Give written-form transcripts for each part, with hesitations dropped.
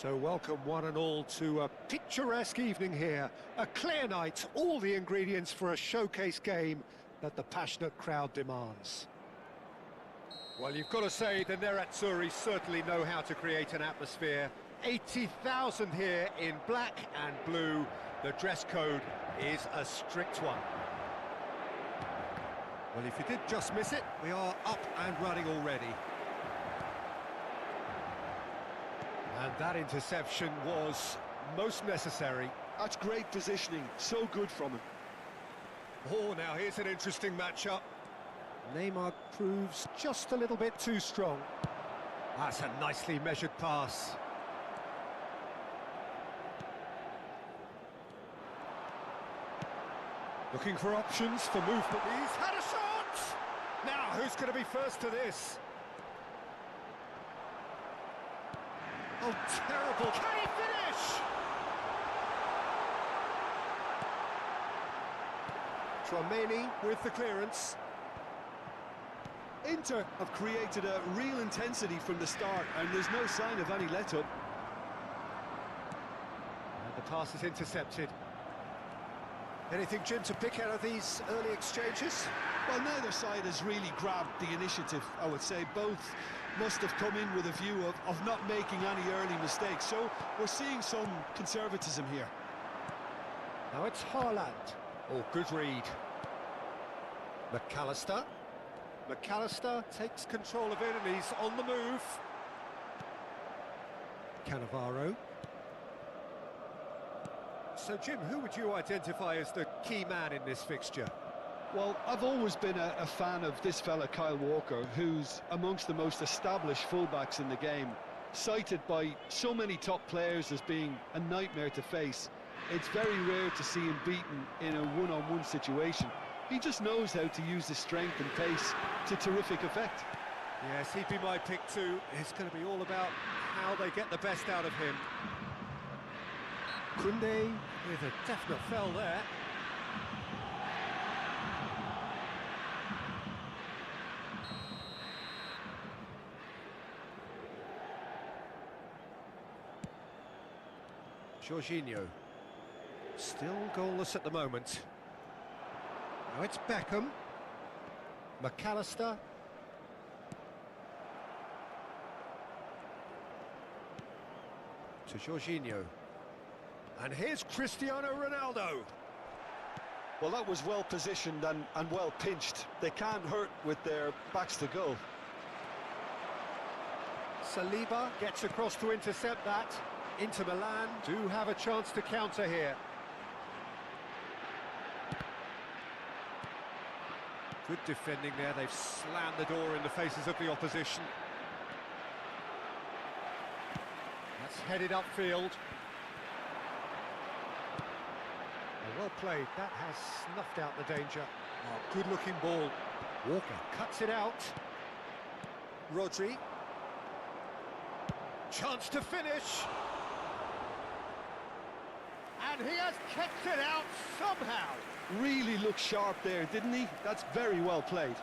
So welcome one and all to a picturesque evening here. A clear night, all the ingredients for a showcase game that the passionate crowd demands. Well, you've got to say the Nerazzurri certainly know how to create an atmosphere. 80,000 here in black and blue. The dress code is a strict one. Well, if you did just miss it, we are up and running already. And that interception was most necessary. That's great positioning, so good from him. Oh, now here's an interesting matchup. Neymar proves just a little bit too strong. That's a nicely measured pass. Looking for options for movement. He's had a shot! Now, who's going to be first to this? Oh, terrible. Can he finish? Tchouameni with the clearance. Inter have created a real intensity from the start, and there's no sign of any let-up. And the pass is intercepted. Anything, Jim, to pick out of these early exchanges? Well, neither side has really grabbed the initiative, I would say. Both must have come in with a view of not making any early mistakes. So we're seeing some conservatism here. Now it's Haaland. Oh, good read. McAllister. McAllister takes control of it and he's on the move. Cannavaro. So, Jim, who would you identify as the key man in this fixture? Well, I've always been a fan of this fella, Kyle Walker, who's amongst the most established fullbacks in the game, cited by so many top players as being a nightmare to face. It's very rare to see him beaten in a one-on-one situation. He just knows how to use his strength and pace to terrific effect. Yes, he'd be my pick too. It's going to be all about how they get the best out of him. Koundé with a definite foul there. Jorginho. Still goalless at the moment. Now it's Beckham. McAllister. To Jorginho. And here's Cristiano Ronaldo. Well, that was well positioned and well pinched. They can't hurt with their backs to goal. Saliba gets across to intercept that. Inter Milan do have a chance to counter here. Good defending there. They've slammed the door in the faces of the opposition. That's headed upfield. Well played, that has snuffed out the danger. Oh, good-looking ball. Walker cuts it out. Rodri. Chance to finish. And he has kept it out somehow. Really looked sharp there, didn't he? That's very well played.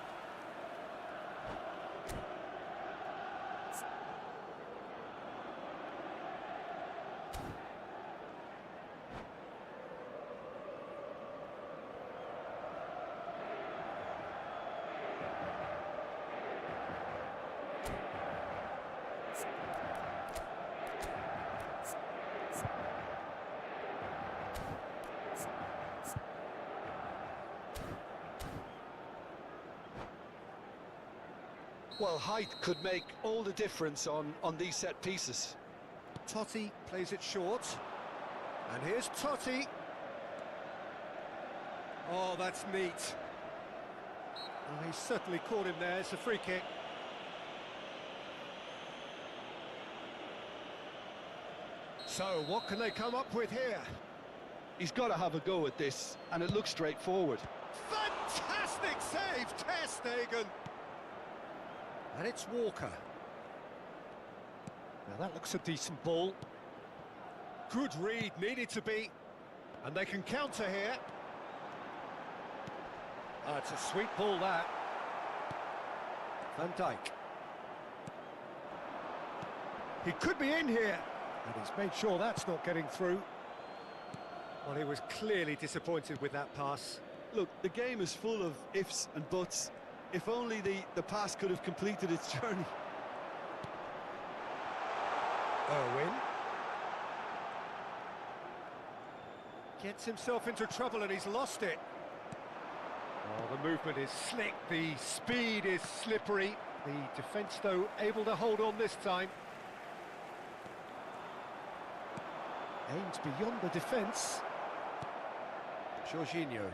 Well, height could make all the difference on these set pieces. Totti plays it short. And here's Totti. Oh, that's neat. Well, he certainly caught him there. It's a free kick. So, what can they come up with here? He's got to have a go at this, and it looks straightforward. Fantastic save, Ter Stegen. And it's Walker. Now that looks a decent ball. Good read, needed to be. And they can counter here. Oh, it's a sweet ball, that. Van Dijk. He could be in here. And he's made sure that's not getting through. Well, he was clearly disappointed with that pass. Look, the game is full of ifs and buts. If only the pass could have completed its journey. Owen gets himself into trouble and he's lost it. Oh, the movement is slick, the speed is slippery. The defence, though, able to hold on this time. Aims beyond the defence. Jorginho.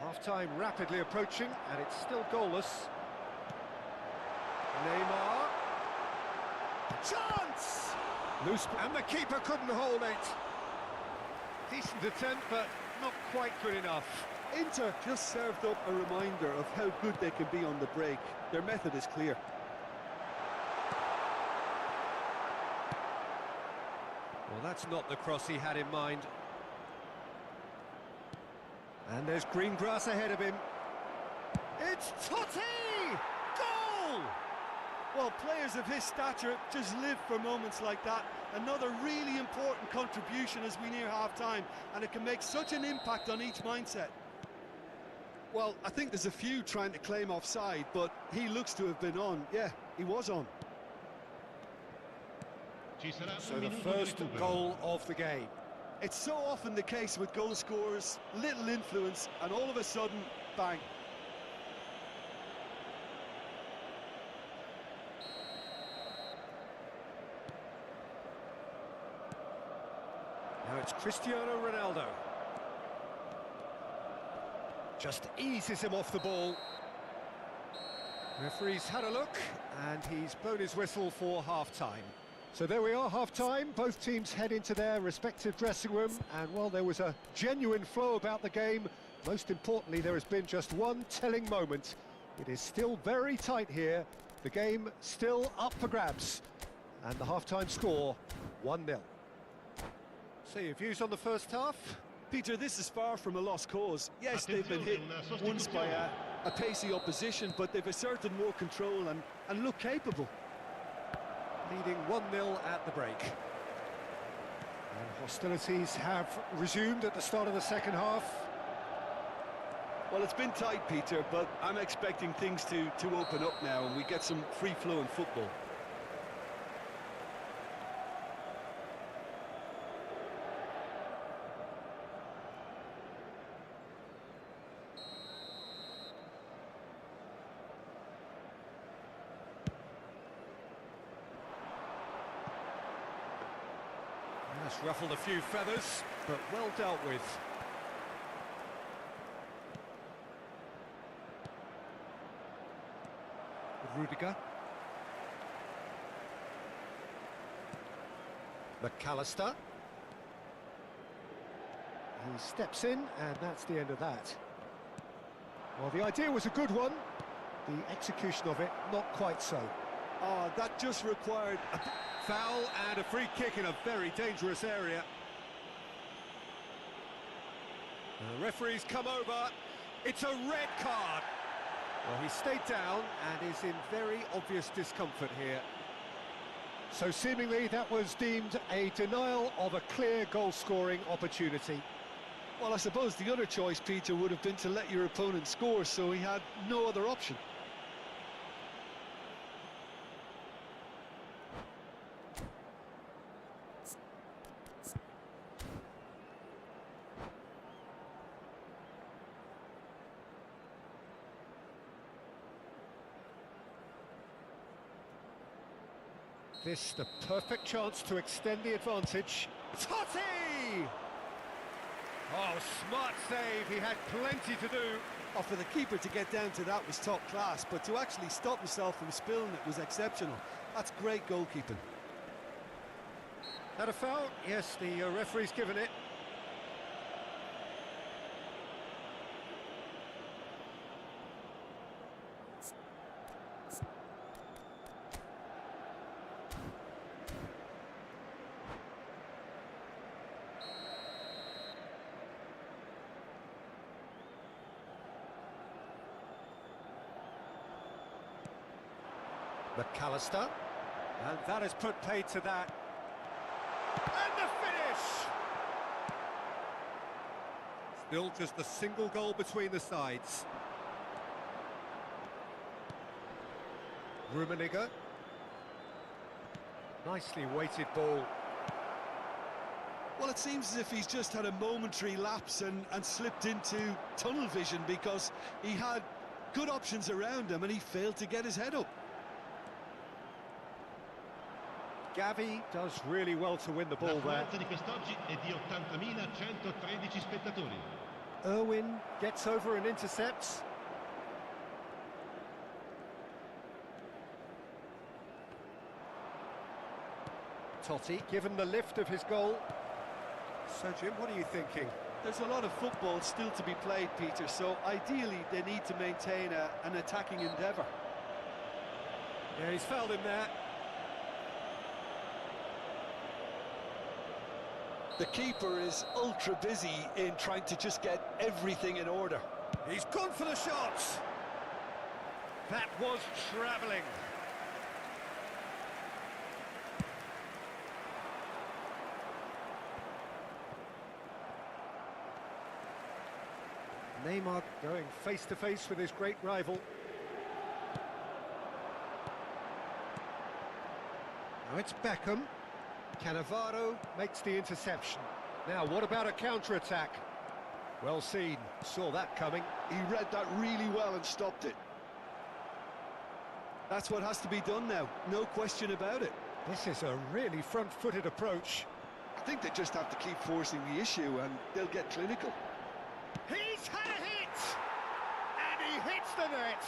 Half-time rapidly approaching, and it's still goalless. Neymar. Chance! Loose, and the keeper couldn't hold it. Decent attempt, but not quite good enough. Inter just served up a reminder of how good they can be on the break. Their method is clear. Well, that's not the cross he had in mind. And there's green grass ahead of him. It's Totti! Goal! Well, players of his stature just live for moments like that. Another really important contribution as we near half-time, and it can make such an impact on each mindset. Well, I think there's a few trying to claim offside, but he looks to have been on. Yeah, he was on. So the first goal of the game. It's so often the case with goal scorers, little influence, and all of a sudden, bang. Now it's Cristiano Ronaldo. Just eases him off the ball. Referee's had a look, and he's blown his whistle for half-time. So there we are, half-time. Both teams head into their respective dressing room, and while there was a genuine flow about the game, most importantly, there has been just one telling moment. It is still very tight here. The game still up for grabs, and the half-time score, 1-0. So your views on the first half? Peter, this is far from a lost cause. Yes, they've been hit once by a pacey opposition, but they've asserted more control and look capable. Leading 1-0 at the break. And hostilities have resumed at the start of the second half. Well, it's been tight, Peter, but I'm expecting things to open up now and we get some free-flowing football. That's ruffled a few feathers, but well dealt with. Rudiger. McAllister. He steps in, and that's the end of that. Well, the idea was a good one. The execution of it, not quite so. Oh, that just required a foul and a free kick in a very dangerous area. The referee's come over. It's a red card. Well, he stayed down and is in very obvious discomfort here. So seemingly that was deemed a denial of a clear goal-scoring opportunity. Well, I suppose the other choice, Peter, would have been to let your opponent score, so he had no other option. This the perfect chance to extend the advantage. Totti! Oh, smart save, he had plenty to do. Oh, for the keeper to get down to that was top class, but to actually stop himself from spilling it was exceptional. That's great goalkeeping. Had a foul? Yes, the referee's given it. McAllister, and that has put paid to that. And the finish! Still just a single goal between the sides. Mennag. Nicely weighted ball. Well, it seems as if he's just had a momentary lapse and slipped into tunnel vision, because he had good options around him and he failed to get his head up. Gavi does really well to win the ball there. Di quest'oggi è di 80.113 spettatori. Irwin gets over and intercepts. Totti given the lift of his goal. So Jim, what are you thinking? There's a lot of football still to be played, Peter, so ideally they need to maintain an attacking endeavour. Yeah, he's fouled him there. The keeper is ultra busy in trying to just get everything in order. He's gone for the shots. That was travelling. Neymar going face-to-face with his great rival. Now it's Beckham. Cannavaro makes the interception. Now, what about a counter-attack? Well seen, saw that coming. He read that really well and stopped it. That's what has to be done now, no question about it. This is a really front-footed approach. I think they just have to keep forcing the issue and they'll get clinical. He's had a hit! And he hits the net!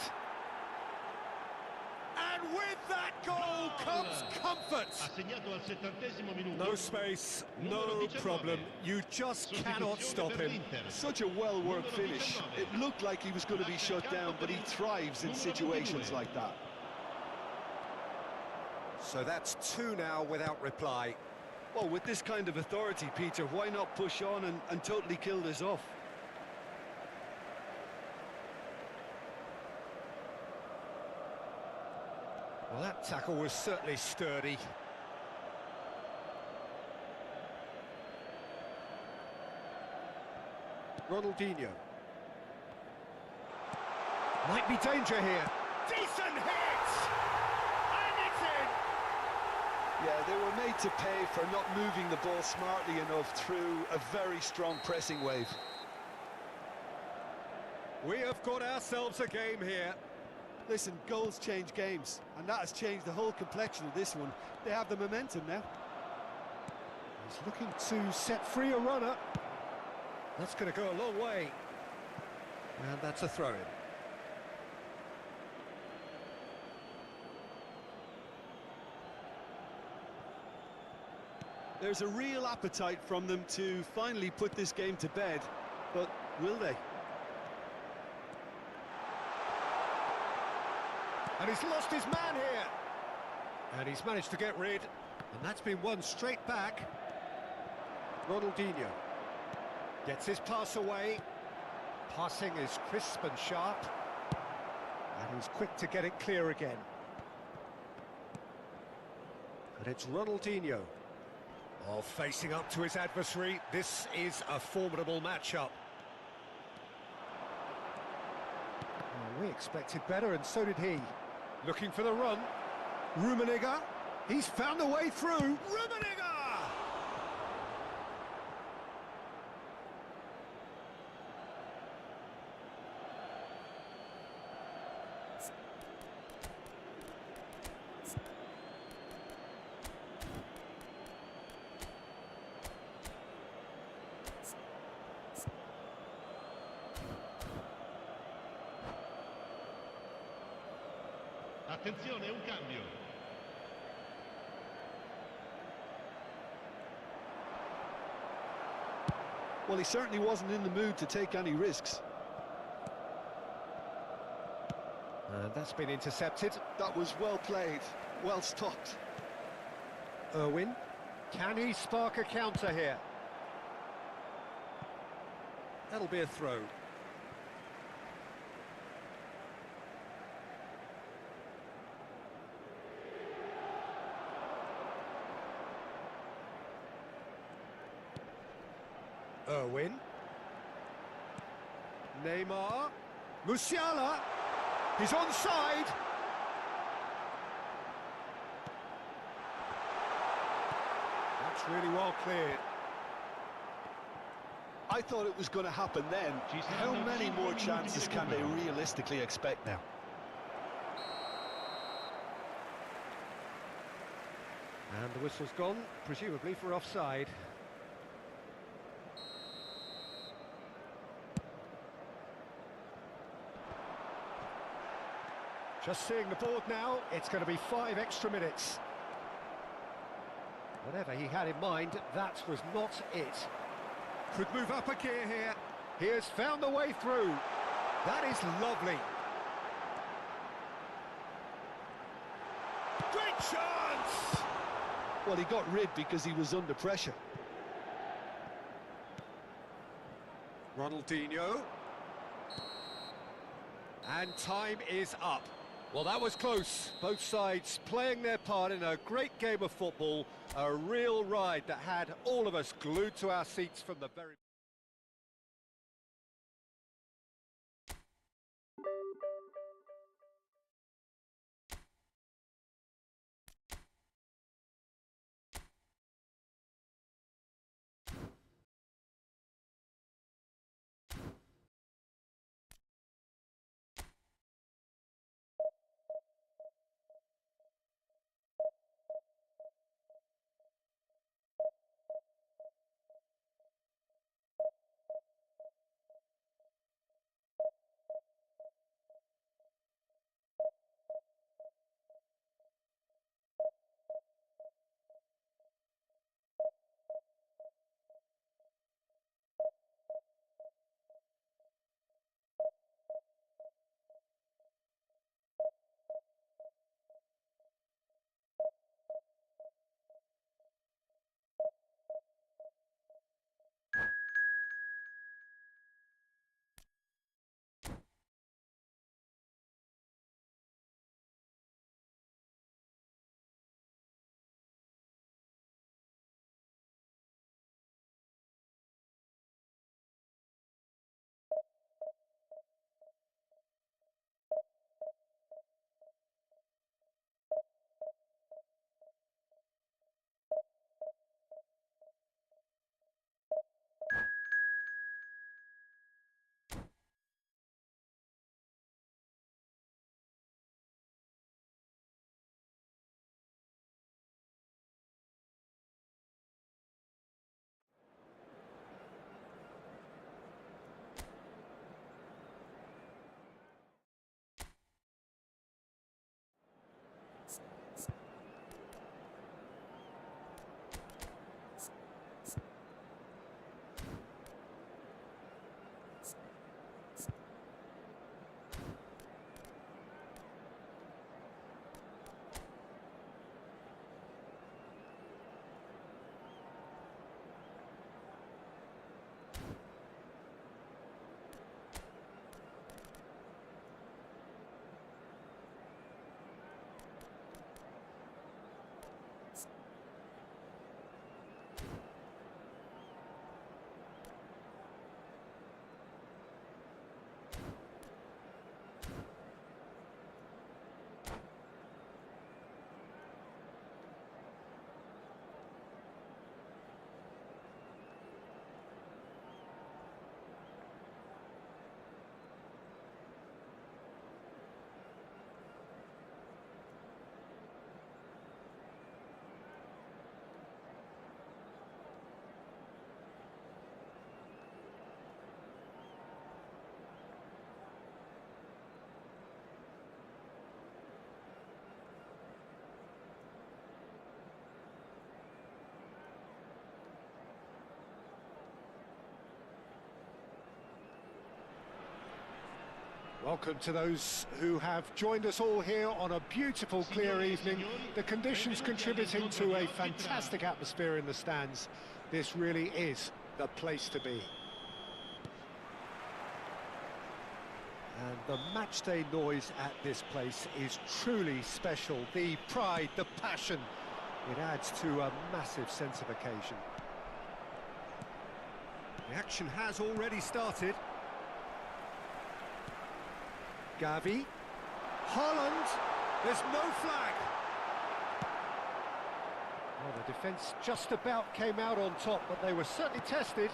And with that goal comes comfort! Assegnato al 70° minuto. No space, no problem. You just cannot stop him. Such a well-worked finish. It looked like he was going to be shut down, but he thrives in situations like that. So that's 2 now without reply. Well, with this kind of authority, Peter, why not push on and totally kill this off? Well, that tackle was certainly sturdy. Ronaldinho. Might be danger here. Decent hit! And it's in! Yeah, they were made to pay for not moving the ball smartly enough through a very strong pressing wave. We have got ourselves a game here. Listen, goals change games, and that has changed the whole complexion of this one. They have the momentum now. He's looking to set free a runner. That's going to go a long way. And that's a throw-in. There's a real appetite from them to finally put this game to bed, but will they? And he's lost his man here. And he's managed to get rid. And that's been won straight back. Ronaldinho gets his pass away. Passing is crisp and sharp. And he's quick to get it clear again. And it's Ronaldinho. Oh, facing up to his adversary. This is a formidable matchup. Well, we expected better, and so did he. Looking for the run. Mennag. He's found a way through. Mennag! Attenzione, un cambio. Well, he certainly wasn't in the mood to take any risks. And that's been intercepted. That was well played, well stopped. Irwin, can he spark a counter here? That'll be a throw. Irwin. Neymar. Musiala. He's onside. That's really well cleared. I thought it was going to happen then. How many more chances can they realistically expect now? And the whistle's gone, presumably for offside. Just seeing the board now, it's going to be 5 extra minutes. Whatever he had in mind, that was not it. Could move up a gear here. He has found the way through. That is lovely. Great chance! Well, he got rid because he was under pressure. Ronaldinho. And time is up. Well, that was close. Both sides playing their part in a great game of football. A real ride that had all of us glued to our seats from the very... Welcome to those who have joined us all here on a beautiful, clear evening. The conditions contributing to a fantastic atmosphere in the stands. This really is the place to be. And the matchday noise at this place is truly special. The pride, the passion, it adds to a massive sense of occasion. The action has already started. Gavi. Haaland. There's no flag. Well, the defence just about came out on top, but they were certainly tested.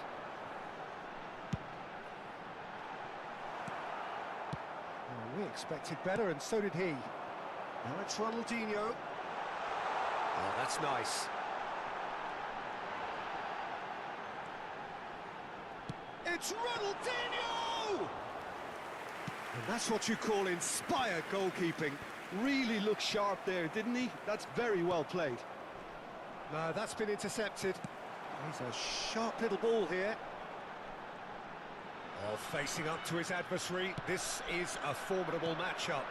Well, we expected better, and so did he. Now it's Ronaldinho. Oh, that's nice. It's Ronaldinho! And that's what you call inspired goalkeeping. Really looked sharp there, didn't he? That's very well played. No, that's been intercepted. He's a sharp little ball here. Oh, facing up to his adversary. This is a formidable matchup.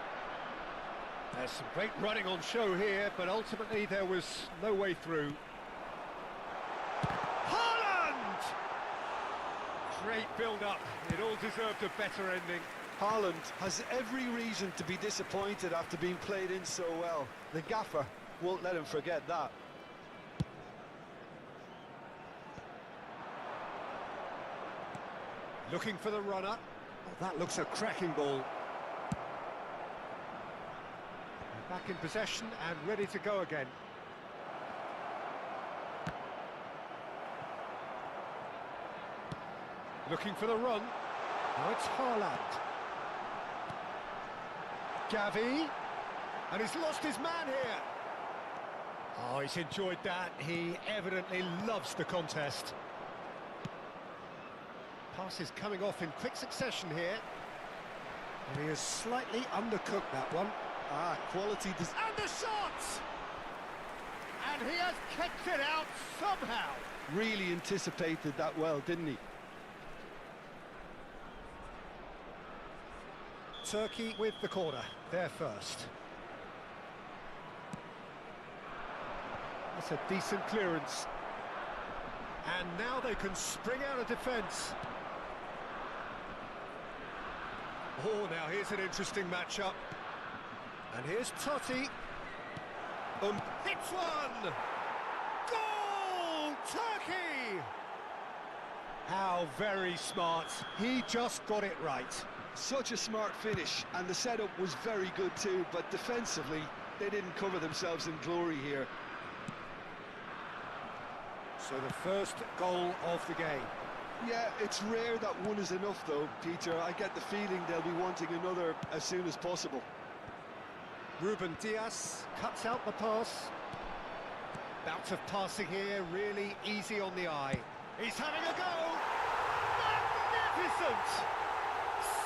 There's some great running on show here, but ultimately there was no way through. Haaland! Great build-up. It all deserved a better ending. Haaland has every reason to be disappointed after being played in so well. The gaffer won't let him forget that. Looking for the runner. Oh, that looks a cracking ball. Back in possession and ready to go again. Looking for the run. Now it's Haaland. Gavi. And he's lost his man here. Oh, he's enjoyed that. He evidently loves the contest. Pass is coming off in quick succession here. And he has slightly undercooked that one. Quality. And the shot! And he has kicked it out somehow. Really anticipated that well, didn't he? Turkey with the corner, there first. That's a decent clearance. And now they can spring out of defence. Oh, now here's an interesting matchup. And here's Totti. Hits one! Goal! Turkey! How very smart. He just got it right. Such a smart finish, and the setup was very good too, but defensively, they didn't cover themselves in glory here. So the first goal of the game. Yeah, it's rare that one is enough though, Peter. I get the feeling they'll be wanting another as soon as possible. Ruben Dias cuts out the pass. Bout of passing here, really easy on the eye. He's having a go! Magnificent!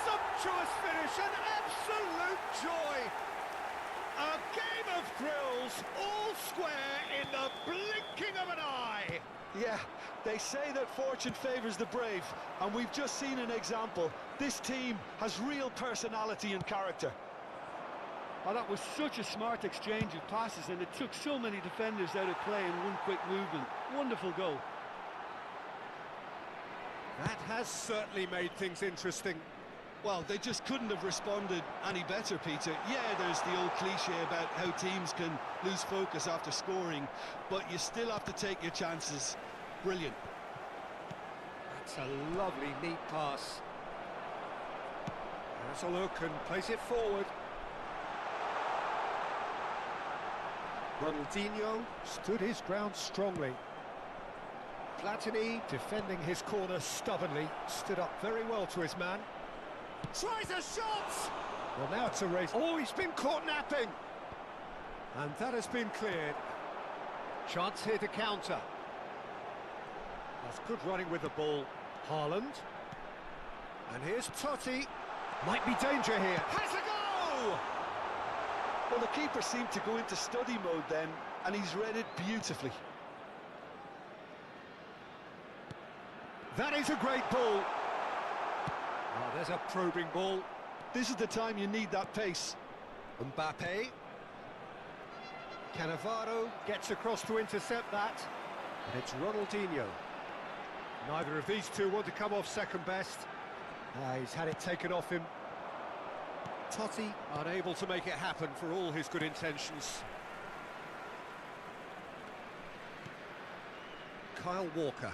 Sumptuous finish, an absolute joy! A game of thrills, all square in the blinking of an eye! Yeah, they say that fortune favours the brave, and we've just seen an example. This team has real personality and character. Oh, that was such a smart exchange of passes, and it took so many defenders out of play in one quick movement. Wonderful goal. That has certainly made things interesting. Well, they just couldn't have responded any better, Peter. Yeah, there's the old cliche about how teams can lose focus after scoring, but you still have to take your chances. Brilliant. That's a lovely, neat pass. Has a look and plays it forward. Ronaldinho stood his ground strongly. Platini, defending his corner stubbornly, stood up very well to his man. Tries a shot! Well, now it's a race. Oh, he's been caught napping! And that has been cleared. Chance here to counter. That's good running with the ball. Haaland. And here's Totti. Might be danger here. Has a go! Well, the keeper seemed to go into study mode then, and he's read it beautifully. That is a great ball. Oh, there's a probing ball. This is the time you need that pace. Mbappe. Cannavaro gets across to intercept that. And it's Ronaldinho. Neither of these two want to come off second best. He's had it taken off him. Totti unable to make it happen for all his good intentions. Kyle Walker.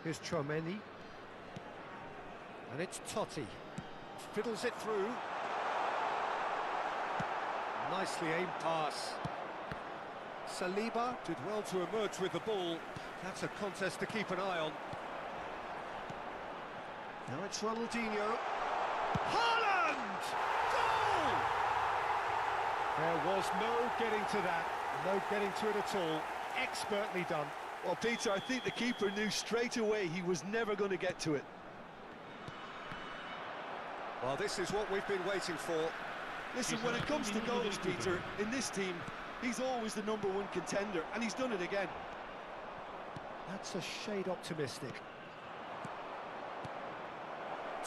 Here's Chouameni. And it's Totti. Fiddles it through. Nicely aimed pass. Saliba did well to emerge with the ball. That's a contest to keep an eye on. Now it's Ronaldinho. Haaland! Goal! There was no getting to that. No getting to it at all. Expertly done. Well, Peter, I think the keeper knew straight away he was never going to get to it. Well, this is what we've been waiting for. Listen, when it comes to goals, Peter, in this team, he's always the #1 contender, and he's done it again. That's a shade optimistic.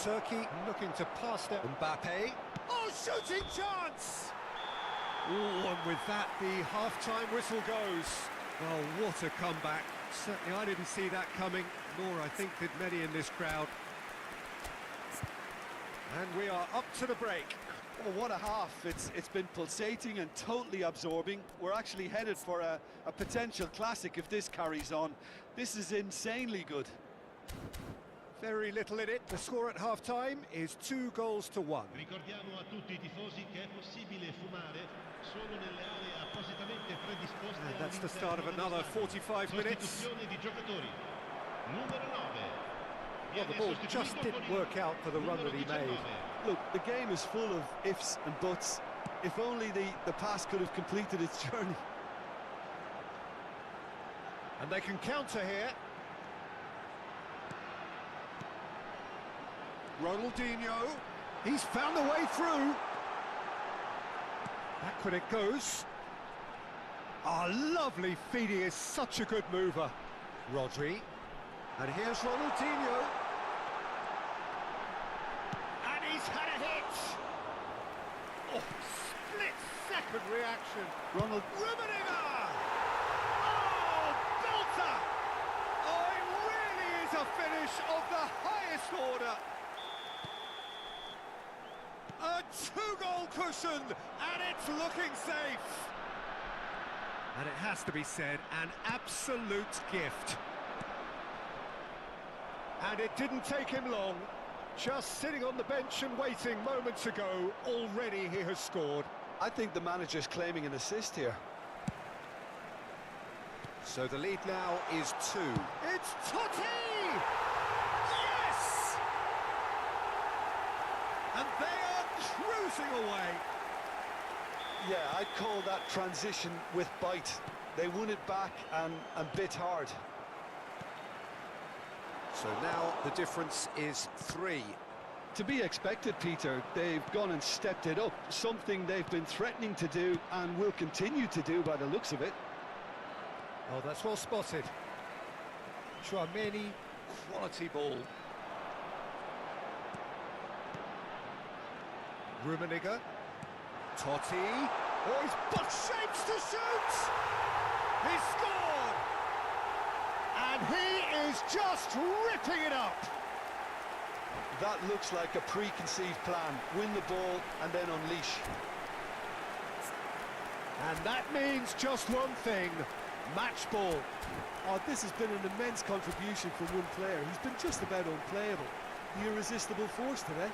Turkey looking to pass them. Mbappe. Oh, shooting chance! Oh, and with that, the half-time whistle goes. Well, what a comeback. Certainly I didn't see that coming, nor I think did many in this crowd. And we are up to the break. Oh, what a half. It's been pulsating and totally absorbing. We're actually headed for a potential classic if this carries on. This is insanely good. Very little in it. The score at half-time is 2-1. Ricordiamo a tutti i tifosi che è possibile fumare solo nelle aree appositamente predisposte. And that's the start of another 45 minutes. Sostituzione di giocatori. Numero 9. Well, the ball just didn't work out for the run that he made. Look, the game is full of ifs and buts. If only the pass could have completed its journey. And they can counter here. Ronaldinho. He's found a way through. Back when it goes. Oh, lovely feed. He is such a good mover. Rodri. And here's Ronaldinho. And he's had a hit. Oh, split-second reaction. Ronald. Rummenigge! Oh, belter! Oh, it really is a finish of the highest order. A 2-goal cushion, and it's looking safe. And it has to be said, an absolute gift. And it didn't take him long. Just sitting on the bench and waiting moments ago, already he has scored. I think the manager's claiming an assist here. So the lead now is 2. It's Totti! Yes! And they are cruising away. Yeah, I'd call that transition with bite. They won it back and bit hard. So now the difference is 3. To be expected, Peter. They've gone and stepped it up, something they've been threatening to do and will continue to do by the looks of it. Oh, that's well spotted. Chouameni, quality ball. Rummenigge. Totti. Oh, he's butt shapes to shoot! He's scored! And he is just ripping it up! That looks like a preconceived plan. Win the ball and then unleash. And that means just one thing, match ball. Oh, this has been an immense contribution from one player. He's been just about unplayable. The irresistible force today.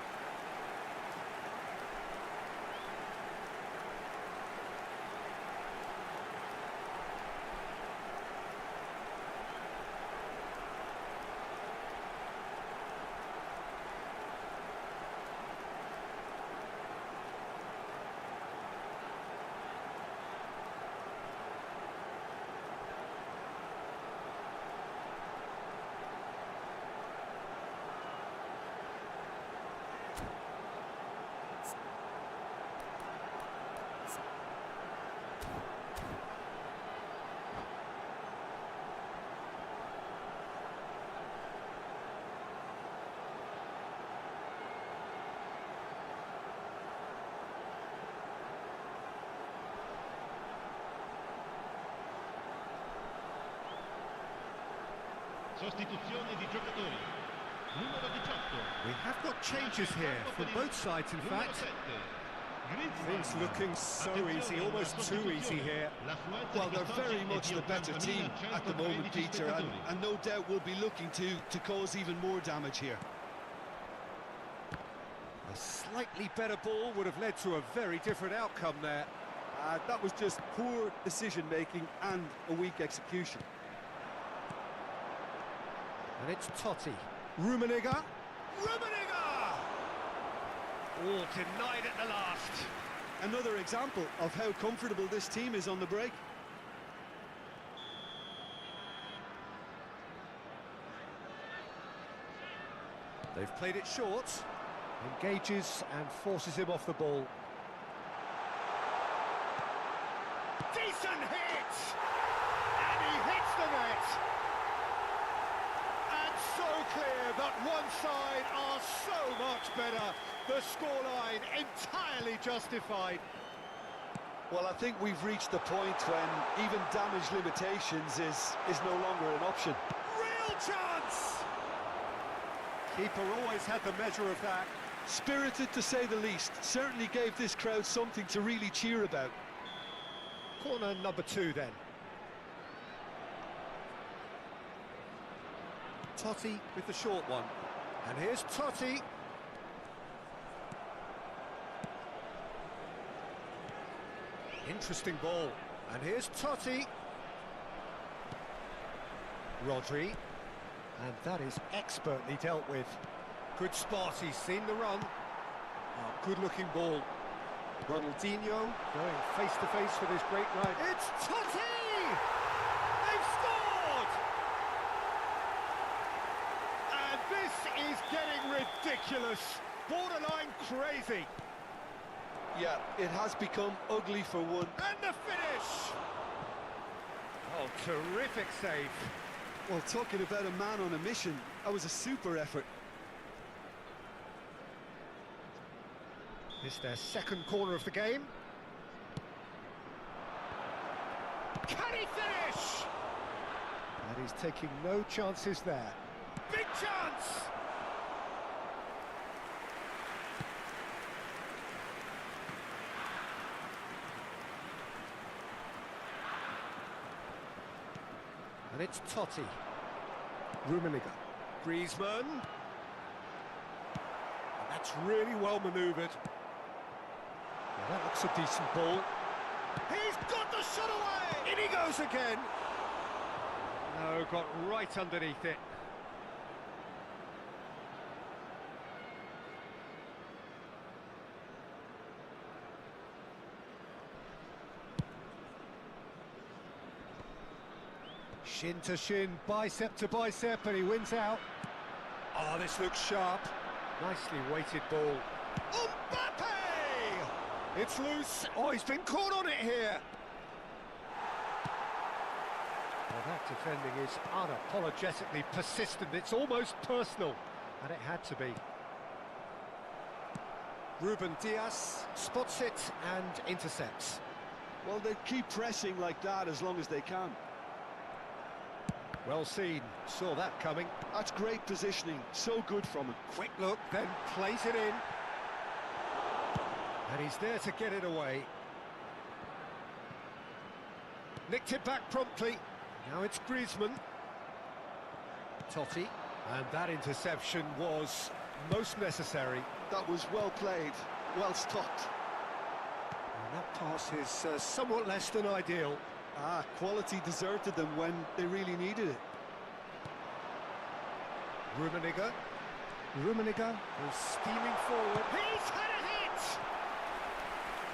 Sostituzione di giocatori. Numero 18. We have got changes here from both sides, in fact. Things looking so easy, almost too easy here. Well, they're very much the better team at the moment, Peter, and no doubt will be looking to cause even more damage here. A slightly better ball would have led to a very different outcome there. That was just poor decision-making and a weak execution. And it's Totti. Rummenigge. All denied at the last. Another example of how comfortable this team is on the break. They've played it short. Engages and forces him off the ball. Decent hit! And he hits the net! And so clear that one side are so much better. The scoreline entirely justified. Well, I think we've reached the point when even damage limitations is no longer an option. Real chance! Keeper always had the measure of that. Spirited, to say the least. Certainly gave this crowd something to really cheer about. Corner number 2 then. Totti with the short one. And here's Totti. Interesting ball. And here's Totti. Rodri. And that is expertly dealt with. Good spot, he's seen the run. Oh, good-looking ball. Ronaldinho going face-to-face with his great right. It's Totti! They've scored! And this is getting ridiculous. Borderline crazy. Yeah, it has become ugly for one. And the finish! Oh, terrific save. Well, talking about a man on a mission, that was a super effort. It's their second corner of the game. Can he finish? And he's taking no chances there. Big chance! And it's Totti. Rummenigge. Griezmann. And that's really well manoeuvred. Yeah, that looks a decent ball. He's got the shot away! In he goes again! No, got right underneath it. Shin to shin, bicep to bicep, and he wins out. Oh, this looks sharp. Nicely weighted ball. Mbappe! It's loose. Oh, he's been caught on it here. Well, that defending is unapologetically persistent. It's almost personal, and it had to be. Ruben Dias spots it and intercepts. Well, they keep pressing like that as long as they can. Well seen, saw that coming. That's great positioning, so good from him. Quick look, then plays it in. And he's there to get it away. Nicked it back promptly. Now it's Griezmann. Totti. And that interception was most necessary. That was well played, well stopped. And that pass is somewhat less than ideal. Quality deserted them when they really needed it. Rummenigge goes steaming forward. He's had a hit!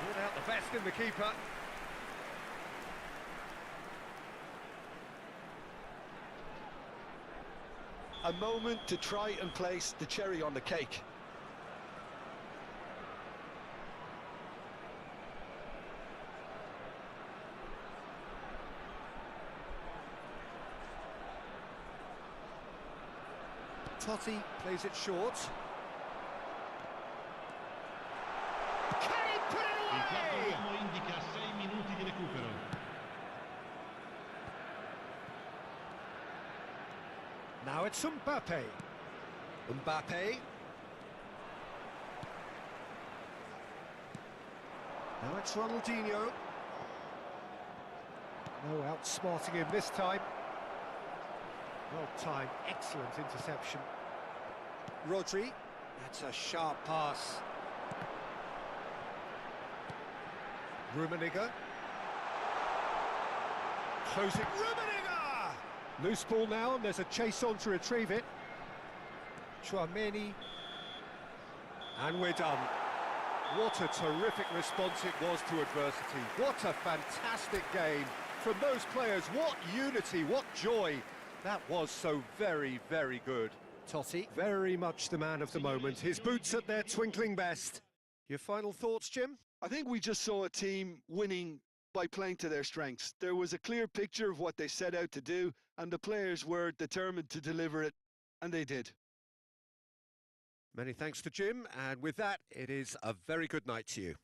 Brought out the best in the keeper. A moment to try and place the cherry on the cake. Totti plays it short. Can he put it away? Il quarto uomo indica 6 minuti di recupero. Now it's Mbappe. Now it's Ronaldinho. No outsmarting him this time. Well timed, excellent interception. Rodri, that's a sharp pass. Rummenigge. Closing, Rummenigge! Loose ball now, and there's a chase on to retrieve it. Chouameni. And we're done. What a terrific response it was to adversity. What a fantastic game. From those players, what unity, what joy. That was so very, very good. Totti, very much the man of the moment. His boots at their twinkling best. Your final thoughts, Jim? I think we just saw a team winning by playing to their strengths. There was a clear picture of what they set out to do, and the players were determined to deliver it, and they did. Many thanks to Jim, and with that, it is a very good night to you.